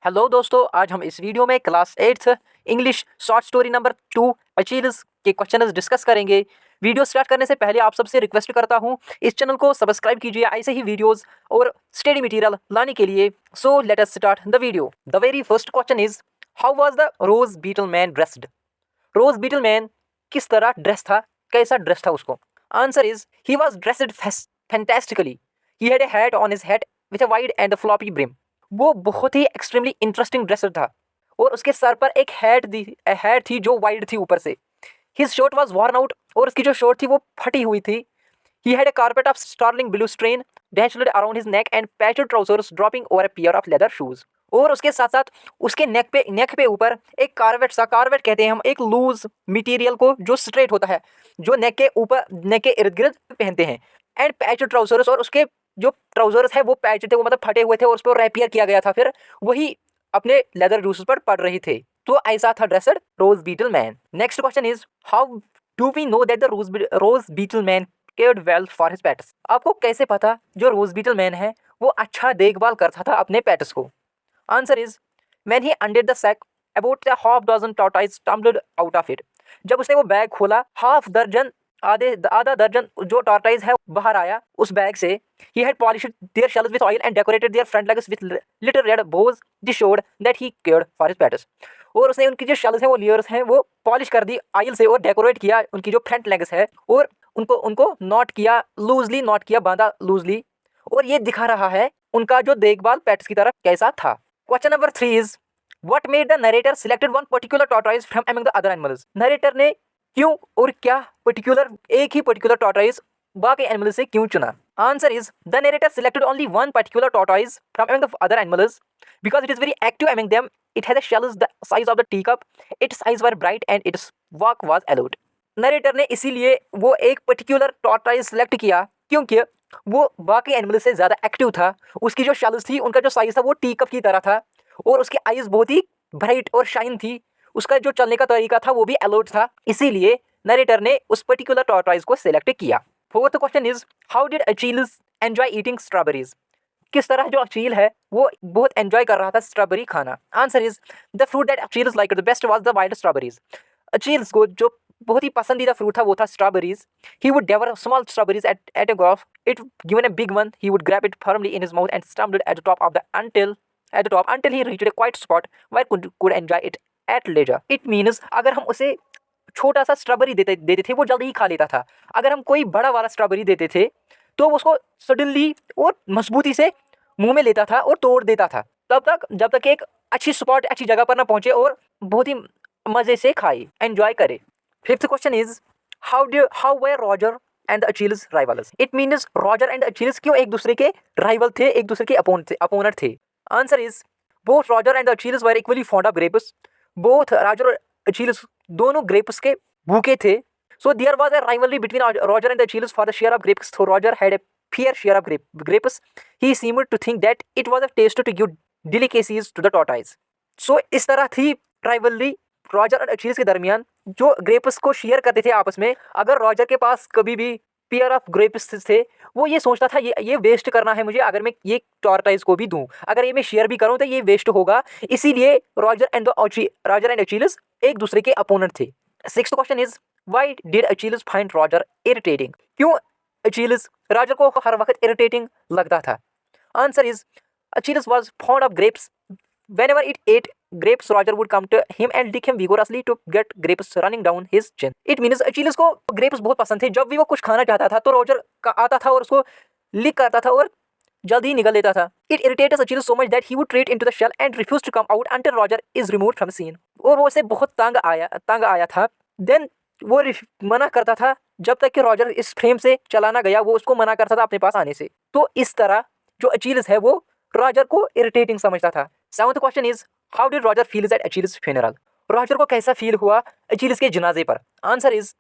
Hello दोस्तों, आज हम इस वीडियो में class 8th English short story number 2 अचील्स के क्वेश्चंस डिस्कस करेंगे। वीडियो स्टार्ट करने से पहले आप सबसे रिक्वेस्ट करता हूं, इस चैनल को सब्सक्राइब कीजिए ऐसे ही वीडियोस और स्टडी मटेरियल लाने के लिए। So let us start the video. The very first question is, how was the rose beetle man dressed? Rose beetle man किस तरह ड्रेस था, कैसा ड्रेस था उसको? Answer is, he was dressed fantastically. He had a hat on his head with a wide and floppy brim. वो बहुत ही extremely interesting dresser था और उसके सर पर एक हैट थी जो वाइड थी ऊपर से। His shirt was worn out और उसकी जो शर्ट थी वो फटी हुई थी। He had a carpet of starling blue strain dashed around his neck and patched trousers dropping over a pair of leather shoes. और उसके साथ साथ उसके नेक पे ऊपर एक कारवेट कहते हैं हम एक लूज मटेरियल को जो स्ट्रेट होता है, जो नेक के इर्द गिर्द पहनते हैं। एंड पैचड ट्राउजर्स, और उसके जो ट्राउजर्स है वो पैच थे, वो मतलब फटे हुए थे और उस पर रैपियर किया गया था, फिर वही अपने लेदर जूसेस पर पड़ रही थे। तो ऐसा था dressed rose beetle man. Next question is, how do we know that the rose beetle man cared well for his pets? आपको कैसे पता जो रोज बीटल मैन है वो अच्छा देखभाल करता था अपने पेट्स को? Answer is, when he undid the sack about the half dozen tortoise tumbled out of it. जब उसने वो बैग खोला, आधा दर्जन जो टॉर्टॉइज है बाहर आया उस बैग से। He had polished their shells with oil and decorated their front legs with little red bows this showed that he cared for his pets. और उसने उनकी जो शेल्स हैं, वो लेयर्स हैं, वो पॉलिश कर दी ऑयल से और डेकोरेट किया उनकी जो फ्रंट लेग्स है, और उनको नॉट किया, बांधा लूजली। और ये दिखा रहा है उनका जो देखभाल पेट्स की तरफ कैसा था। Question number 3 is, what made the narrator selected one particular tortoise from among the other animals? Narrator ने क्यों और क्या एक ही पर्टिकुलर टॉर्टॉइज बाकी एनिमल से क्यों चुना? Answer is, the narrator selected only one particular tortoise from among the other animals because it is very active among them. It had a shells the size of the teacup. Its eyes were bright and its walk was alert. Narrator ने इसीलिए वो एक particular tortoise select किया क्योंकि वो बाकी animal से ज़्यादा एक्टिव था। उसकी जो शेल्स थी, उनका जो साइज था वो टी कप की तरह था, और उसकी आइज़ बहुत ही ब्राइट और शाइन थी। उसका जो चलने का तरीका था वो भी अलर्ट था, इसीलिए नरेटर ने उस पर्टिकुलर टॉर्टॉइज को सिलेक्ट किया। Fourth question is, how did Achilles enjoy eating strawberries? किस तरह जो अचील है वो बहुत एंजॉय कर रहा था स्ट्रॉबेरी खाना? Answer is, the fruit that Achilles like the best was the wild strawberries. Achilles को जो बहुत ही पसंदीदा फ्रूट था वो था strawberries. He would devour small strawberries at a gulp. It given a big one, he would grab it firmly in his mouth and stumbled at the top until he reached a quiet spot where could enjoy it at leisure. It means अगर हम उसे छोटा सा strawberry देते थे वो जल्दी ही खा लेता था। अगर हम कोई बड़ा वाला स्ट्रॉबेरी देते थे तो उसको सडनली और मजबूती से मुंह में लेता था और तोड़ देता था, जब तक एक अच्छी जगह पर ना पहुंचे और बहुत ही मजे से खाए, एंजॉय करे। Fifth question is, how were Roger and the Achilles rivals? It means Roger and Achilles क्यों एक दूसरे के राइवल थे, एक दूसरे के अपोनेंट थे? Answer is, both Roger and the Achilles were equally fond of grapes. Both Roger और अचील्स दोनों ग्रेप्स के भूखे थे। So there was a rivalry between Roger and the Achilles for the share of grapes. So Roger had a fair share of grapes. He seemed to think that it was a taste to give delicacies to the tortoise. So इस तरह थी rivalry Roger और अचील्स के दरमियान, जो grapes को share करते थे आपस में। अगर रॉजर के पास कभी भी पेयर ऑफ ग्रेप्स थे, वो ये सोचता था ये वेस्ट करना है मुझे, अगर मैं ये टॉर्टाइज को भी दूं, अगर ये मैं शेयर भी करूं तो ये वेस्ट होगा। इसीलिए रॉजर एंड अचील्स एक दूसरे के अपोनेंट थे। Sixth question is, Why did Achilles find Roger irritating? क्यों अचील्स रॉजर को हर वक्त इरिटेटिंग लगता था? Answer is, Achilles was fond of grapes. Whenever it ate grapes, Roger would come to him and lick him vigorously to get grapes running down his chin. It means Achilles को grapes बहुत पसंद थे। जब भी वो कुछ खाना चाहता था तो रॉजर आता था और उसको लिक करता था और जल्दी ही निकल लेता था। It irritated Achilles so much that he would retreat into the shell and refuse to come out until Roger is removed from the scene. और वो उसे बहुत तंग आया था। Then वो मना करता था जब तक कि रॉजर इस फ्रेम से चला ना गया, वो उसको मना करता था अपने पास आने से। तो इस तरह जो अचील्स है वो रॉजर को इरिटेटिंग समझता था। Seventh question is, how did Roger feel at Achilles funeral? Roger को कैसा फील हुआ अचील्स के जनाजे पर? Answer is,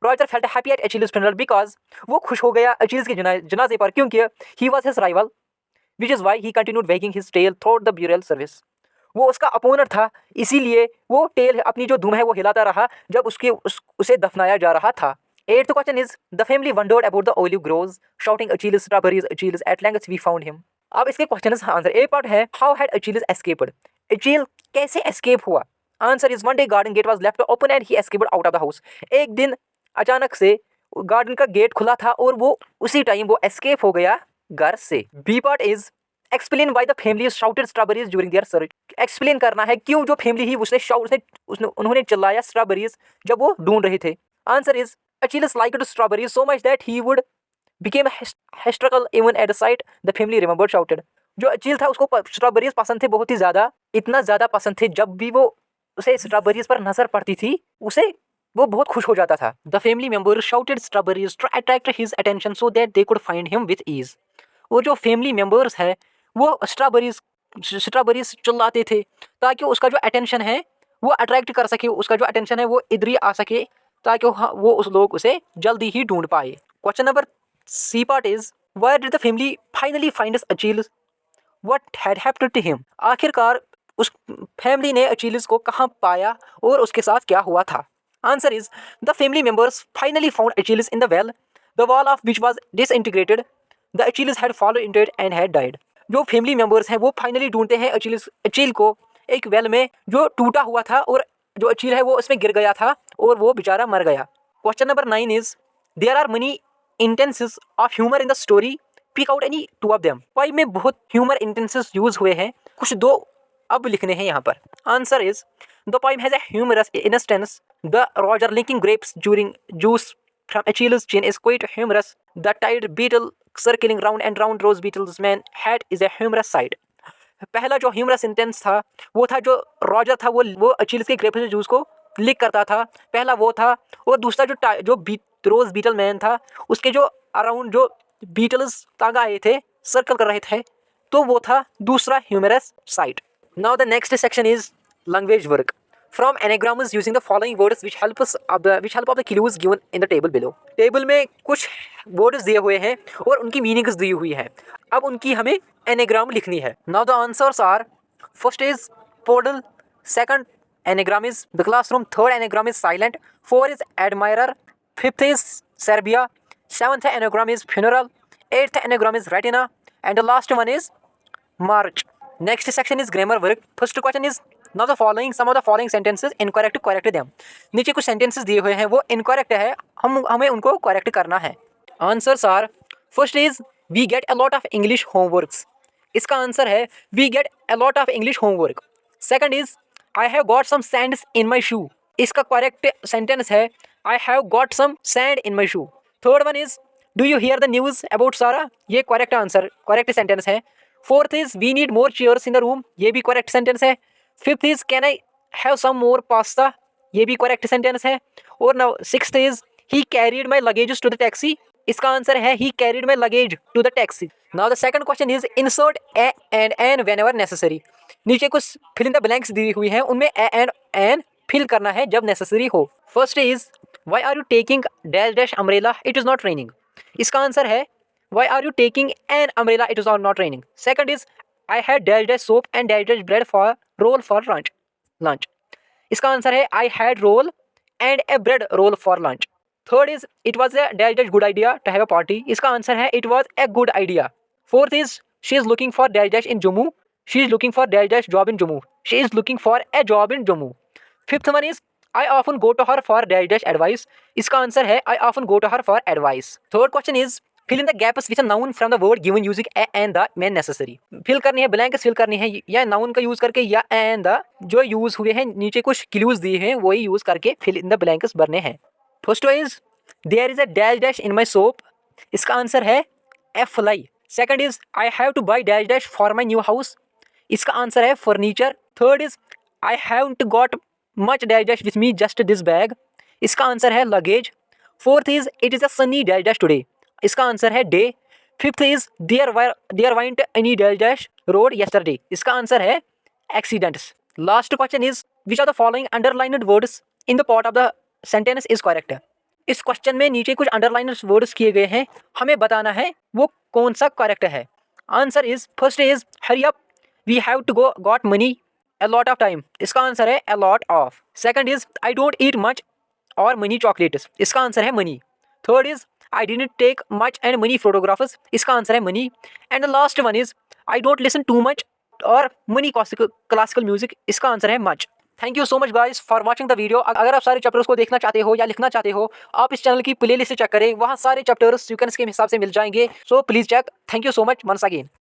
Roger felt happy at Achilles funeral because वो खुश हो गया अचील्स के जनाजे पर, क्योंकि he was his rival which is why he continued wagging his tail throughout the burial service. वो उसका अपोनेंट था, इसीलिए वो टेल अपनी जो दुम है वो हिलाता रहा जब उसे दफनाया जा रहा था। Eighth question is, the family wondered about the olive groves, shouting Achilles strawberries Achilles, at length we found him. अब इसके क्वेश्चन आंसर। ए पार्ट है how had Achilles escaped, Achilles कैसे एस्केप हुआ। Answer is one day garden gate was left open and he escaped out of the house. एक दिन अचानक से garden का गेट खुला था और वो उसी टाइम वो एस्केप हो गया घर से। B part is explain why the family shouted strawberries during their search. Explain करना है क्यों जो फैमिली ही उन्होंने चिल्लाया स्ट्रॉबेरीज जब वो ढूंढ रहे थे। Answer is Achilles liked strawberries so much that he would became hysterical even at the sight the family remembered shouted. जो अचील था उसको स्ट्रॉबेरीज पसंद थे बहुत ही ज़्यादा, इतना ज़्यादा पसंद थे जब भी वो उसे स्ट्रॉबेरीज पर नजर पड़ती थी उसे वो बहुत खुश हो जाता था। The family member shouted strawberries to attract his attention so that they could find him with ease. वो जो फैमिली मेंबर्स है वो स्ट्रॉबेरीज चिल्लाते थे ताकि उसका जो अटेंशन है वो अट्रैक्ट कर सके, उसका जो अटेंशन है वो इधर ही आ सके ताकि वो उस लोग उसे जल्दी ही ढूंढ पाए। Question number C part is why did the family finally find Achilles, what had happened to him. आखिरकार उस फैमिली ने अचील्स को कहाँ पाया और उसके साथ क्या हुआ था। Answer is the family members finally found Achilles in the well the wall of which was disintegrated the Achilles had followed into it and had died. जो फैमिली मेंबर्स हैं वो फाइनली ढूंढते हैं अचील को एक वेल में जो टूटा हुआ था और जो अचील है वो उसमें गिर गया था और वो बेचारा मर गया। Question number 9 is there are many instances of humour in the story, pick out any two of them. Poem में बहुत ह्यूमर इंटेंसेस यूज हुए हैं, कुछ दो अब लिखने हैं यहाँ पर। Answer is the poem has a humorous instance, the Roger licking grapes during juice from Achilles chin is quite humorous. The tide beetle circling round and round rose beetle's man hat is a humorous sight. पहला जो humerus sentence था वो था जो Roger था वो अचील्स के grapes juice को लिक करता था, पहला वो था। और दूसरा जो रोज बीटल मैन था उसके जो अराउंड जो बीटल्स तांगा आए थे सर्कल कर रहे थे तो वो था दूसरा humorous sight. Now the next section is language work from anagrams using the following words which help of the clues given in the table below. Table में कुछ वर्ड्स दिए हुए हैं और उनकी मीनिंग्स दी हुई है, अब उनकी हमें एनाग्राम लिखनी है। Now the answers are first is portal, second anagram is the classroom, third anagram is silent, four is admirer, fifth is Serbia, seventh anagram is funeral, eighth anagram is retina and the last one is march. Next section is grammar work. First question is Now the following some of the following sentences incorrect, correct them. नीचे कुछ sentences दिए हुए हैं वो incorrect है, हमें उनको correct करना है। Answers are first is we get a lot of English homeworks. इसका आंसर है we get a lot of English homework. Second is I have got some sands in my shoe. इसका correct sentence है I have got some sand in my shoe. Third one is do you hear the news about Sarah? ये correct answer, correct sentence है। Fourth is we need more chairs in the room. ये भी correct sentence है। Fifth is can I have some more pasta, ये भी correct sentence है। और now sixth is he carried my luggage to the taxi, इसका answer है he carried my luggage to the taxi. Now the second question is insert a and an whenever necessary. नीचे कुछ fill in the blanks दी हुई हैं, उनमें ए and N fill करना है जब नेसेसरी हो। First is why are you taking dash dash umbrella it is not raining, इसका आंसर है why are you taking an umbrella it is not raining. Second is I had dash dash soap and dash dash bread for roll for lunch. इसका answer है I had roll and a bread roll for lunch. Third is it was a dash dash good idea to have a party. इसका answer है it was a good idea. Fourth is she is looking for dash dash in Jammu. She is looking for dash dash job in Jammu. She is looking for a job in Jammu. Fifth one is I often go to her for dash dash advice. इसका answer है I often go to her for advice. Third question is fill in the gaps with a noun from the word given using a and the when necessary. Fill करनी है, blanks fill करनी है या noun का use करके या and the जो use हुए हैं नीचे कुछ क्लूज दिए हैं वही यूज करके फिल इन द ब्लैंक्स भरने हैं। First is there is a dash dash in my soap, इसका आंसर है a fly. Second is I have to buy dash dash for my new house, इसका answer है furniture. Third is I haven't got much dash dash with me just this bag, इसका answer है luggage. Fourth is it is a sunny dash dash today, इसका answer है day. Fifth is there weren't any dash dash road yesterday, इसका answer है accidents. Last question is which are the following underlined words in the part of the sentence is correct. इस question में नीचे कुछ underlined words किए गए हैं, हमें बताना है वो कौन सा करेक्ट है। Answer is first is hurry up we have to go got many a lot of time, इसका आंसर है a lot of। Second is I don't eat much और मनी चॉकलेट्स, इसका आंसर है many. Third is I didn't take much and many photographs, इसका answer है many. And the last one is I don't listen to much, और many classical music इसका answer है much. Thank you so much guys for watching the video. अगर आप सारे chapters को देखना चाहते हो या लिखना चाहते हो, आप इस चैनल की प्लेलिस्ट से चेक करें, वहाँ सारे चैप्टर्स सीक्वेंस के हिसाब से मिल जाएंगे। So please check. Thank you so much once again.